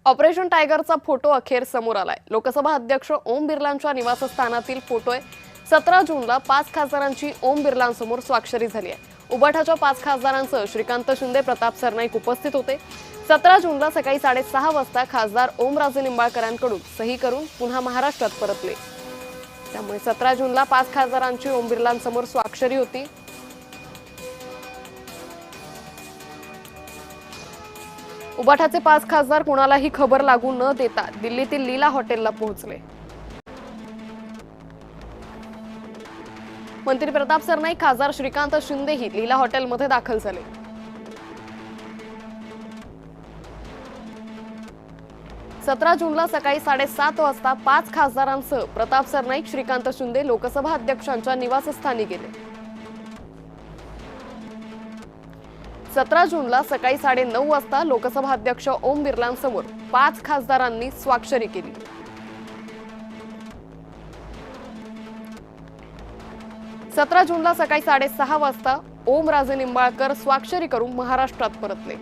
Operation टायगरचा photo अखेर समोर आलाय। लोकसभा अध्यक्ष ओम बिर्लांच्या निवासस्थानातील फोटो आहे। 17 जूनला 5 खासदारांची ओम बिर्लांसमोर स्वाक्षरी झाली आहे। उबाठाच्या 5 खासदारांसह श्रीकांत शिंदे, प्रताप सरनाईक उपस्थित होते। 17 जूनला सकाळी 6:30 वाजता खासदार ओमराजे निंबाळकरांकडून सही करून पुन्हा महाराष्ट्रात परतले। त्यामुळे 17 जूनला 5 खासदारांची ओम बिर्लांसमोर स्वाक्षरी होती। उबाठाचे 5 खासदार कुणालाही खबर लागू न देता दिल्लीतील लीला हॉटेलला पोहोचले। मंत्री प्रताप सरनाईक, खासदार श्रीकांत शिंदेही लीला हॉटेलमध्ये दाखल झाले। सतरा जूनला सकाळी 7:30 वाजता 5 खासदारांसह प्रताप सरनाईक, श्रीकांत शिंदे लोकसभा अध्यक्षांच्या निवासस्थानी गेले। 17 जूनला सकाळी 9:30 वाजता लोकसभा अध्यक्ष ओम बिर्लांसमोर 5 खासदारांनी स्वाक्षरी केली। 17 जूनला सकाळी 6:30 वाजता ओमराजे निंबाळकर स्वाक्षरी करून महाराष्ट्रात परतले।